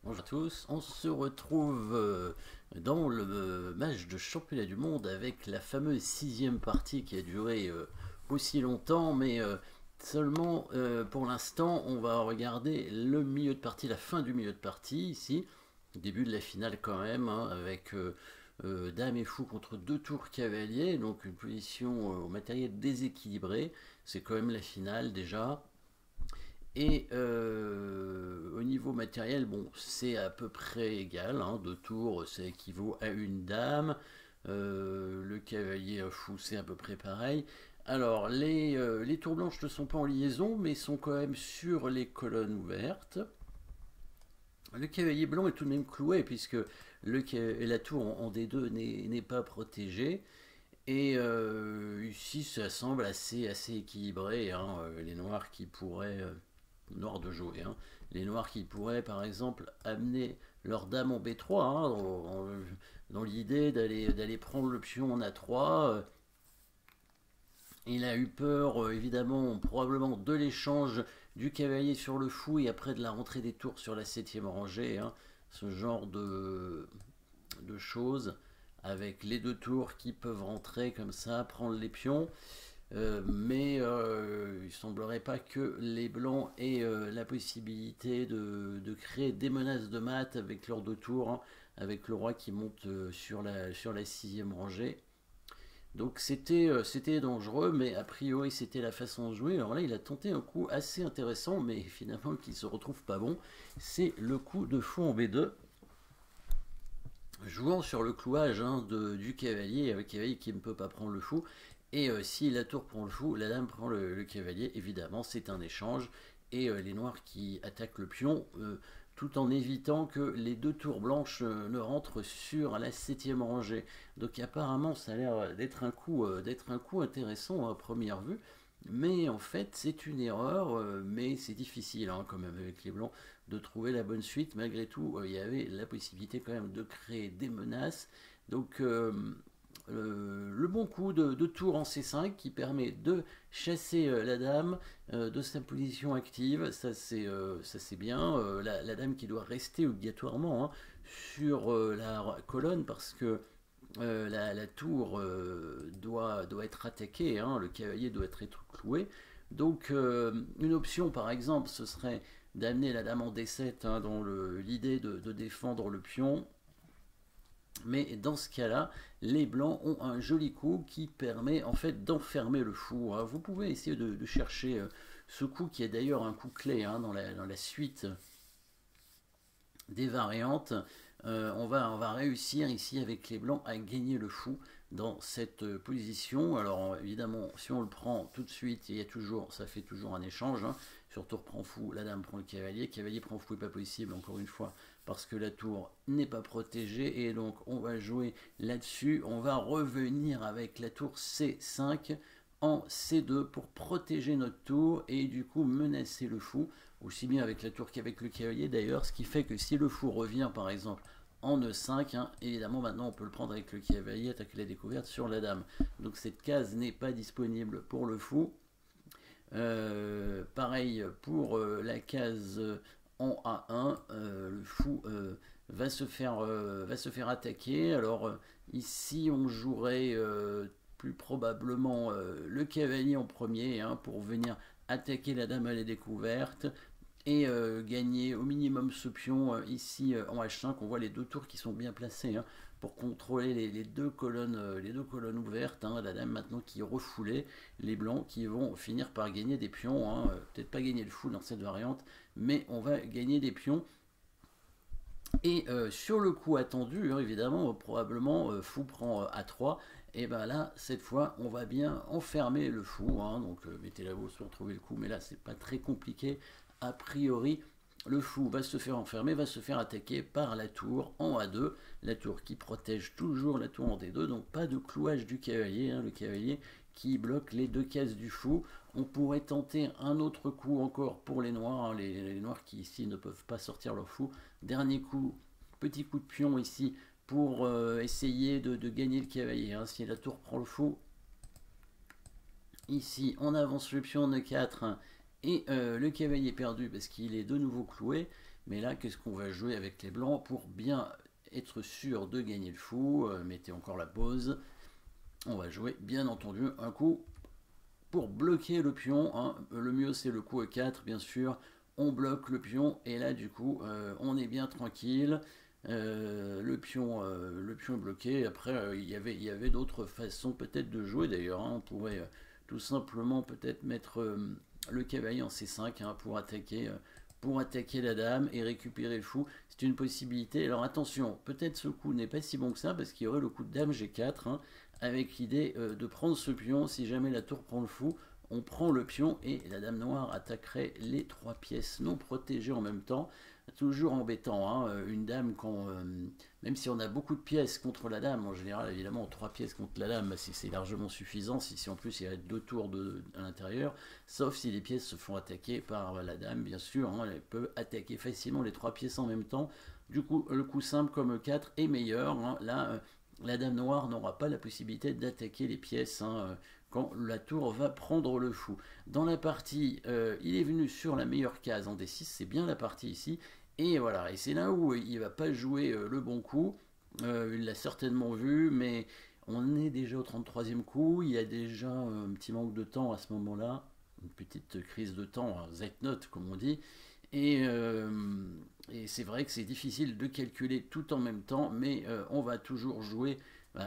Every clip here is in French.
Bonjour à tous, on se retrouve dans le match de championnat du monde avec la fameuse sixième partie qui a duré aussi longtemps, mais seulement pour l'instant on va regarder le milieu de partie, la fin du milieu de partie ici, début de la finale quand même, hein, avec Dame et Fou contre deux tours cavaliers, donc une position au matériel déséquilibré, c'est quand même la finale déjà. Et au niveau matériel, bon, c'est à peu près égal, hein, deux tours, ça équivaut à une dame. Le cavalier fou, c'est à peu près pareil. Alors, les tours blanches ne sont pas en liaison, mais sont quand même sur les colonnes ouvertes. Le cavalier blanc est tout de même cloué, puisque la tour en D2 n'est pas protégée. Et ici, ça semble assez équilibré, hein, les noirs qui pourraient noirs de jouer, hein. Les noirs qui pourraient par exemple amener leur dame en B3, hein, dans l'idée d'aller prendre le pion en A3. Il a eu peur évidemment probablement de l'échange du cavalier sur le fou et après de la rentrée des tours sur la septième rangée, hein, ce genre de choses avec les deux tours qui peuvent rentrer comme ça, prendre les pions. Mais il ne semblerait pas que les blancs aient la possibilité de créer des menaces de mat avec leurs deux tours, hein, avec le roi qui monte sur la sixième rangée. Donc c'était dangereux, mais a priori c'était la façon de jouer. Alors là, il a tenté un coup assez intéressant, mais finalement qui se retrouve pas bon. C'est le coup de fou en B2, jouant sur le clouage, hein, du cavalier, avec le cavalier qui ne peut pas prendre le fou. Et si la tour prend le fou, la dame prend le cavalier. Évidemment, c'est un échange. Et les noirs qui attaquent le pion, tout en évitant que les deux tours blanches ne rentrent sur la septième rangée. Donc apparemment, ça a l'air d'être un coup intéressant à première vue. Mais en fait, c'est une erreur, mais c'est difficile, hein, quand même avec les blancs de trouver la bonne suite. Malgré tout, il y avait la possibilité quand même de créer des menaces. Donc le bon coup de tour en C5 qui permet de chasser la dame de sa position active, ça c'est bien. La dame qui doit rester obligatoirement, hein, sur la colonne parce que la tour doit être attaquée, hein, le cavalier doit être cloué. Donc une option par exemple ce serait d'amener la dame en D7, hein, dans l'idée de défendre le pion. Mais dans ce cas-là, les blancs ont un joli coup qui permet en fait d'enfermer le fou, hein. Vous pouvez essayer de chercher ce coup qui est d'ailleurs un coup clé, hein, dans la suite des variantes. On va réussir ici avec les blancs à gagner le fou dans cette position. Alors évidemment, si on le prend tout de suite, ça fait toujours un échange, hein. Sur tour prend fou, la dame prend le cavalier. Cavalier prend fou n'est pas possible, encore une fois, parce que la tour n'est pas protégée. Et donc on va jouer là-dessus. On va revenir avec la tour C5 en C2 pour protéger notre tour et du coup menacer le fou, aussi bien avec la tour qu'avec le cavalier d'ailleurs, ce qui fait que si le fou revient par exemple en E5, hein, évidemment maintenant on peut le prendre avec le cavalier, attaquer la découverte sur la dame. Donc cette case n'est pas disponible pour le fou. Pareil pour la case en A1, le fou va se faire attaquer. Alors ici on jouerait plus probablement le cavalier en premier, hein, pour venir attaquer la dame à la découverte et gagner au minimum ce pion ici en H5. On voit les deux tours qui sont bien placés, hein, pour contrôler les deux colonnes ouvertes, hein. La dame maintenant qui est refoulée, les blancs qui vont finir par gagner des pions, hein. Peut-être pas gagner le fou dans cette variante, mais on va gagner des pions. Et sur le coup attendu, hein, évidemment, probablement fou prend A3. Et ben là, cette fois, on va bien enfermer le fou, hein. Donc mettez la bourse pour trouver le coup, mais là, c'est pas très compliqué. A priori, le fou va se faire enfermer, va se faire attaquer par la tour en A2. La tour qui protège toujours la tour en D2, donc pas de clouage du cavalier, hein, le cavalier qui bloque les deux cases du fou. On pourrait tenter un autre coup encore pour les noirs, hein, les noirs qui ici ne peuvent pas sortir leur fou. Dernier coup, petit coup de pion ici pour essayer de gagner le cavalier, hein. Si la tour prend le fou, ici on avance le pion en E4 et le cavalier est perdu parce qu'il est de nouveau cloué. Mais là, qu'est-ce qu'on va jouer avec les blancs pour bien être sûr de gagner le fou? Mettez encore la pause. On va jouer, bien entendu, un coup pour bloquer le pion. Hein. Le mieux, c'est le coup E4, bien sûr. On bloque le pion, et là, du coup, on est bien tranquille. Le pion est bloqué. Après, il y avait d'autres façons peut-être de jouer, d'ailleurs. Hein. On pourrait tout simplement peut-être mettre le cavalier en C5 hein, pour attaquer la dame et récupérer le fou. C'est une possibilité. Alors attention, peut-être ce coup n'est pas si bon que ça, parce qu'il y aurait le coup de dame G4, hein, avec l'idée de prendre ce pion. Si jamais la tour prend le fou, on prend le pion et la dame noire attaquerait les 3 pièces non protégées en même temps. Toujours embêtant, hein, une dame, même si on a beaucoup de pièces contre la dame, en général, évidemment, 3 pièces contre la dame, bah, c'est largement suffisant, si en plus il y a 2 tours à l'intérieur, sauf si les pièces se font attaquer par la dame, bien sûr, hein, elle peut attaquer facilement les 3 pièces en même temps. Du coup, le coup simple comme E4 est meilleur, hein, là, la dame noire n'aura pas la possibilité d'attaquer les pièces, hein, quand la tour va prendre le fou. Dans la partie, il est venu sur la meilleure case en D6, c'est bien la partie ici, et voilà, et c'est là où il va pas jouer le bon coup. Il l'a certainement vu, mais on est déjà au 33e coup, il y a déjà un petit manque de temps à ce moment-là, une petite crise de temps, Zeitnot comme on dit, et c'est vrai que c'est difficile de calculer tout en même temps, mais on va toujours jouer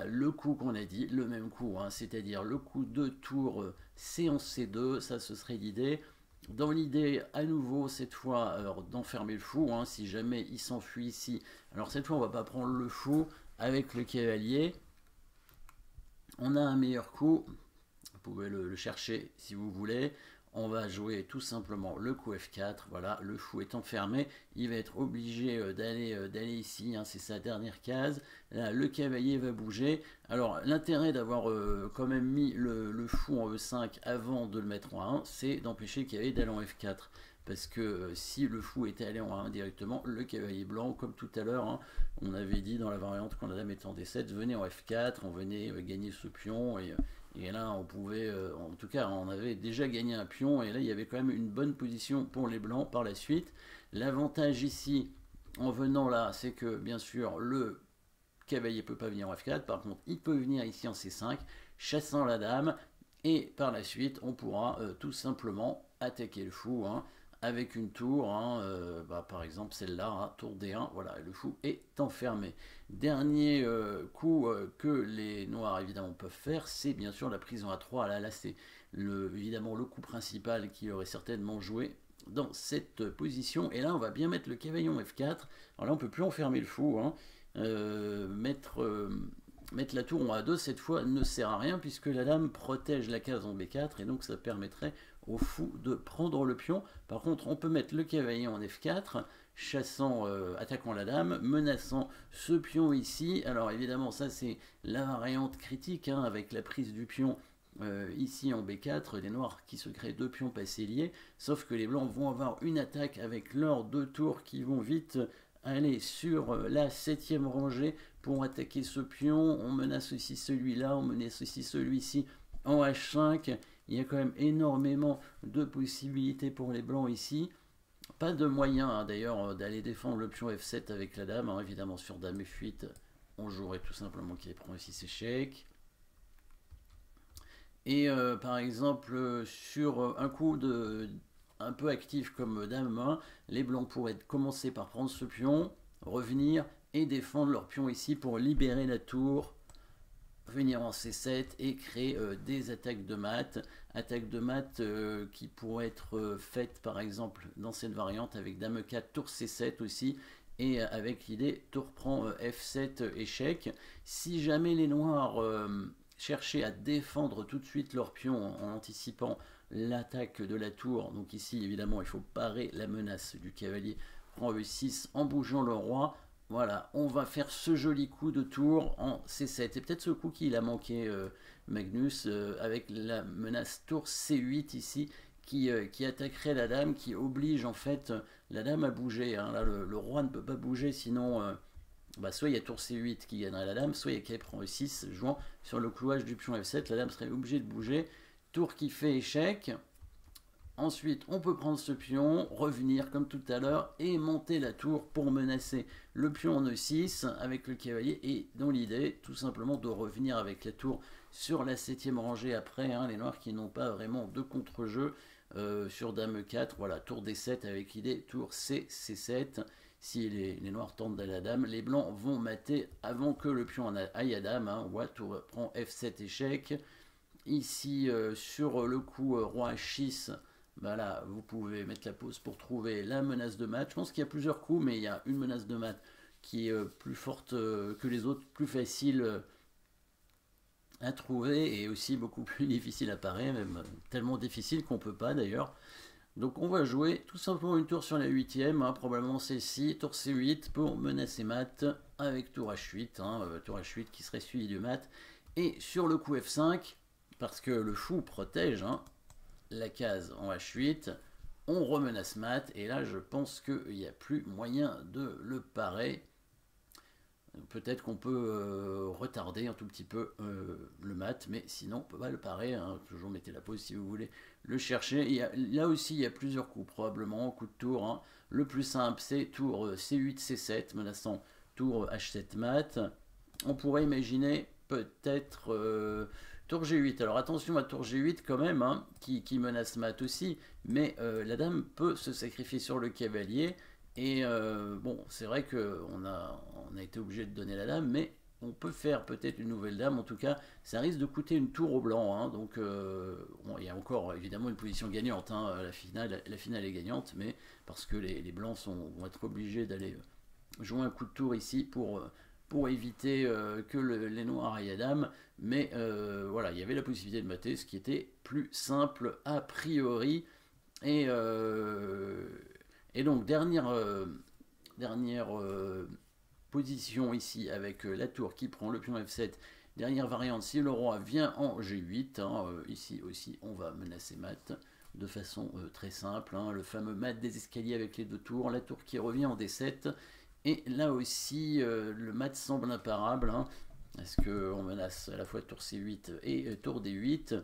le coup qu'on a dit, le même coup, hein, c'est-à-dire le coup de tour C en C2, ça ce serait l'idée. Dans l'idée, à nouveau, cette fois, d'enfermer le fou, hein, si jamais il s'enfuit ici. Alors cette fois, on va pas prendre le fou avec le cavalier. On a un meilleur coup, vous pouvez le chercher si vous voulez. On va jouer tout simplement le coup F4, voilà, le fou est enfermé, il va être obligé d'aller ici, hein, c'est sa dernière case, là le cavalier va bouger. Alors l'intérêt d'avoir quand même mis le fou en E5 avant de le mettre en A1, c'est d'empêcher le cavalier d'aller en F4, parce que si le fou était allé en A1 directement, le cavalier blanc, comme tout à l'heure, hein, on avait dit dans la variante quand la dame était en D7, venait en F4, on venait gagner ce pion, et là, on pouvait, en tout cas, on avait déjà gagné un pion, et là, il y avait quand même une bonne position pour les blancs par la suite. L'avantage ici, en venant là, c'est que, bien sûr, le cavalier ne peut pas venir en F4, par contre, il peut venir ici en C5, chassant la dame, et par la suite, on pourra tout simplement attaquer le fou, hein, avec une tour, hein, par exemple celle-là, hein, tour D1, voilà, le fou est enfermé. Dernier coup que les noirs évidemment peuvent faire, c'est bien sûr la prise en A3. Là c'est évidemment le coup principal qui aurait certainement joué dans cette position. Et là on va bien mettre le cavalier en F4. Alors là on peut plus enfermer le fou, hein. Mettre la tour en A2 cette fois ne sert à rien, puisque la dame protège la case en B4, et donc ça permettrait au fou de prendre le pion. Par contre, on peut mettre le cavalier en F4, attaquant la dame, menaçant ce pion ici. Alors évidemment, ça c'est la variante critique, hein, avec la prise du pion ici en B4, les noirs qui se créent 2 pions passés liés, sauf que les blancs vont avoir une attaque avec leurs 2 tours qui vont vite aller sur la 7e rangée pour attaquer ce pion. On menace aussi celui-là, on menace aussi celui-ci en H5. Il y a quand même énormément de possibilités pour les blancs ici. Pas de moyen, hein, d'ailleurs, d'aller défendre le pion F7 avec la dame. Hein, évidemment, sur dame F8, on jouerait tout simplement qu'il prend ici ses échecs. Et par exemple, sur un coup un peu actif comme dame 1, les blancs pourraient commencer par prendre ce pion, revenir et défendre leur pion ici pour libérer la tour, venir en C7 et créer des attaques de mat. Attaques de mat qui pourraient être faites par exemple dans cette variante avec dame 4, tour C7 aussi, et avec l'idée tour prend F7 échec. Si jamais les noirs cherchaient à défendre tout de suite leur pion en anticipant l'attaque de la tour, donc ici évidemment il faut parer la menace du cavalier, prend E6 en bougeant le roi. Voilà, on va faire ce joli coup de tour en C7. Et peut-être ce coup qu'il a manqué Magnus, avec la menace tour C8 ici, qui attaquerait la dame, qui oblige en fait la dame à bouger. Hein. Là, le roi ne peut pas bouger, sinon soit il y a tour C8 qui gagnerait la dame, soit il y a qu'elle prend E6, jouant sur le clouage du pion F7, la dame serait obligée de bouger. Tour qui fait échec. Ensuite, on peut prendre ce pion, revenir comme tout à l'heure et monter la tour pour menacer le pion en E6 avec le cavalier. Et dans l'idée, tout simplement de revenir avec la tour sur la 7e rangée après, hein, les noirs qui n'ont pas vraiment de contre-jeu sur Dame E4. Voilà, tour D7 avec l'idée, tour C, C7. Si les noirs tentent d'aller à Dame, les blancs vont mater avant que le pion aille à Dame. Hein. Ouais, tour prend F7 échec. Ici, sur le coup Roi H6, bah là, vous pouvez mettre la pause pour trouver la menace de mat. Je pense qu'il y a plusieurs coups, mais il y a une menace de mat qui est plus forte que les autres, plus facile à trouver et aussi beaucoup plus difficile à parer, même tellement difficile qu'on peut pas d'ailleurs. Donc on va jouer tout simplement une tour sur la 8e, hein, probablement celle-ci, tour C8 pour menacer mat avec tour H8, hein, tour H8 qui serait suivi du mat. Et sur le coup F5, parce que le fou protège, hein, la case en H8, on remenace mat, et là je pense qu'il n'y a plus moyen de le parer. Peut-être qu'on peut retarder un tout petit peu le mat, mais sinon on peut pas le parer, hein. Toujours mettez la pause si vous voulez le chercher. Là aussi il y a plusieurs coups, probablement, coup de tour. Hein. Le plus simple c'est tour C8, C7, menaçant tour H7 mat. On pourrait imaginer peut-être tour G8. Alors attention à tour G8 quand même, hein, qui menace mat aussi, mais la dame peut se sacrifier sur le cavalier. Et bon, c'est vrai qu'on a été obligé de donner la dame, mais on peut faire peut-être une nouvelle dame. En tout cas, ça risque de coûter une tour au blanc. Hein, donc, bon, il y a encore évidemment une position gagnante. Hein, la finale est gagnante, mais parce que les blancs vont être obligés d'aller jouer un coup de tour ici pour éviter que les noirs aillent à dame. Mais voilà, il y avait la possibilité de mater, ce qui était plus simple a priori. Et donc, dernière position ici avec la tour qui prend le pion F7. Dernière variante, si le roi vient en G8, hein, ici aussi on va menacer mat de façon très simple. Hein, le fameux mat des escaliers avec les deux tours, la tour qui revient en D7. Et là aussi, le mat semble imparable. Hein, parce qu'on menace à la fois tour C8 et tour D8.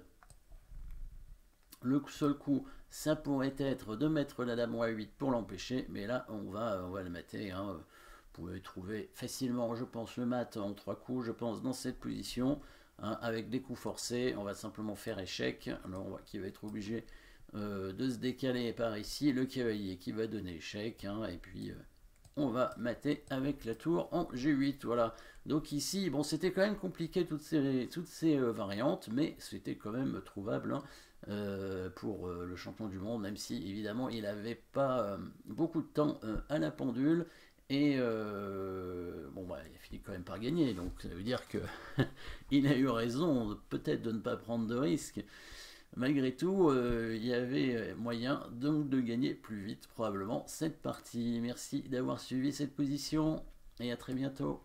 Le seul coup, ça pourrait être de mettre la dame roi 8 pour l'empêcher, mais là, on va le mater. Hein. Vous pouvez trouver facilement, je pense, le mat en 3 coups, je pense, dans cette position, hein, avec des coups forcés. On va simplement faire échec. Alors, qui va être obligé de se décaler par ici. Le cavalier qui va donner échec, hein, et puis on va mater avec la tour en G8. Voilà. Donc ici, bon, c'était quand même compliqué toutes ces variantes, mais c'était quand même trouvable. Hein. Pour le champion du monde, même si évidemment il n'avait pas beaucoup de temps à la pendule. Et bon, bah, il a fini quand même par gagner, donc ça veut dire que il a eu raison peut-être de ne pas prendre de risques. Malgré tout, il y avait moyen donc de gagner plus vite probablement cette partie. Merci d'avoir suivi cette position et à très bientôt.